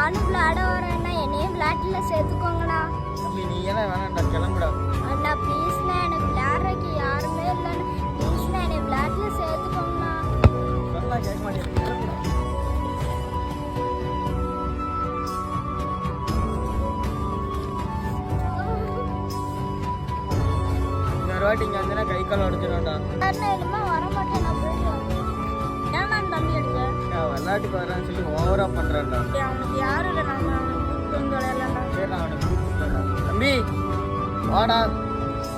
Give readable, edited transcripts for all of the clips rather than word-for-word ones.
நானும் விளையாட வரேன்னா என்னையும் விளையாட்டுல சேர்த்துக்கோங்கண்ணா. தம்பி நீ எல்லாம் வேணாம்டா, கிளம்புடா. அண்ணா ப்ளீஸ்ண்ணா, எனக்கு விளையாடுறதுக்கு யாருமே இல்லைண்ணா. ப்ளீஸ்ண்ணா என்னை விளையாட்டுல சேர்த்துக்கோங்கண்ணா. சொன்னா கேட்க மாட்டேன், கிளம்புடா. இன்னொரு வாட்டி இங்க வந்தா கை கால் உடஞ்சிடும்டா. அண்ணா இனிமே வர மாட்டேன், நான் போயிடுவேன். ஏன்னா தம்பி எடுக்க விளையாட்டுக்கு வரேன்னு சொல்லி ஓவரா பண்றான்டா. அவனுக்கு யாரும் இல்லை, நாம அவனுக்கு கூப்பிட்டு வந்து விளையாடலாம். சரி நான் அவனை கூப்பிட்டுட்டேன்டா. தம்பி வாடா.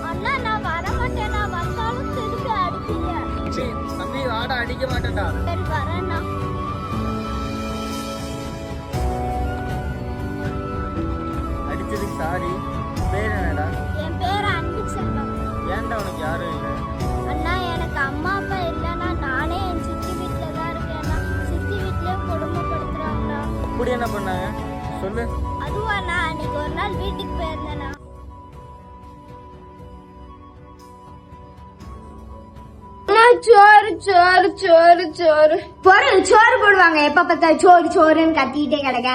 அண்ணா நான் வர மாட்டேன், நான் வந்தாலும் திருப்பி அடிப்பீங்க. சரி தம்பி வாடா, அடிக்க மாட்டேன்டா. சரி வரேண்ணா. அடிச்சதுக்கு சாரி. பேர் என்னடா? என் பேர் அன்பு செல்வம். ஏன்டா உனக்கு யாரும் இல்லை? அண்ணா எனக்கு அம்மா அப்பா இல்லைன்னா நானே என் சித்தி வீட்டில் தான் இருக்கேன்னா. சித்தி வீட்லயே கொடுமைப்படுத்துறாங்கண்ணா. இப்படி என்ன பண்ணாங்க சொல்லு. அதுவாண்ணா அன்னைக்கு ஒரு நாள் வீட்டுக்கு போயிருந்தேண்ணா. சோறு சோறு சோறு சோறு பொருள் சோறு போடுவாங்க. எப்ப பார்த்தா சோறு சோறுன்னு கத்திக்கிட்டே கிடக்க.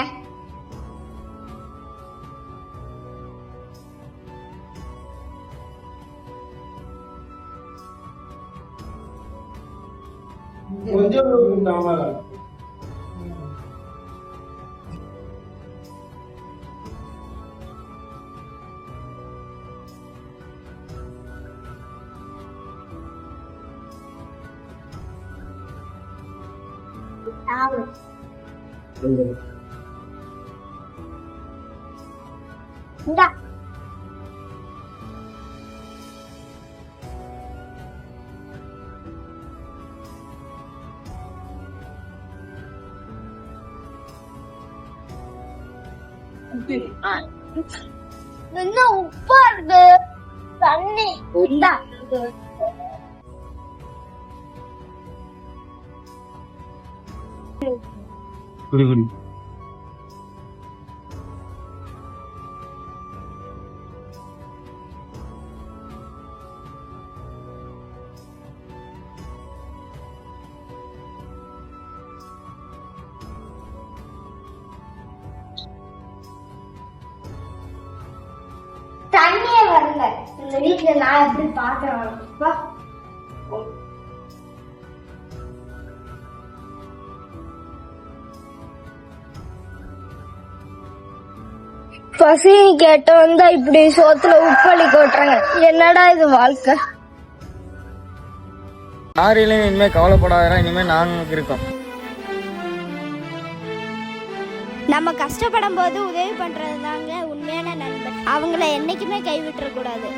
இந்தா என்ன உப்பா இருக்கு தண்ணி. இந்தா குடி குடி. தண்ணியே வரல. இந்த வீட்டுல நான் எப்படி பாக்குறேன். பசி கேட்ட வந்தா இப்படி சோத்துல உப்பளி கொட்டுறாங்க. என்னடா இது வாழ்க்கை. யாரையும் இனிமே கவலைப்படாதா, இனிமே நாங்க இருக்கோம். நம்ம கஷ்டப்படும் போது உதவி பண்றது தாங்க உண்மையான நண்பன். அவங்கள என்னைக்குமே கைவிட்டுற கூடாது.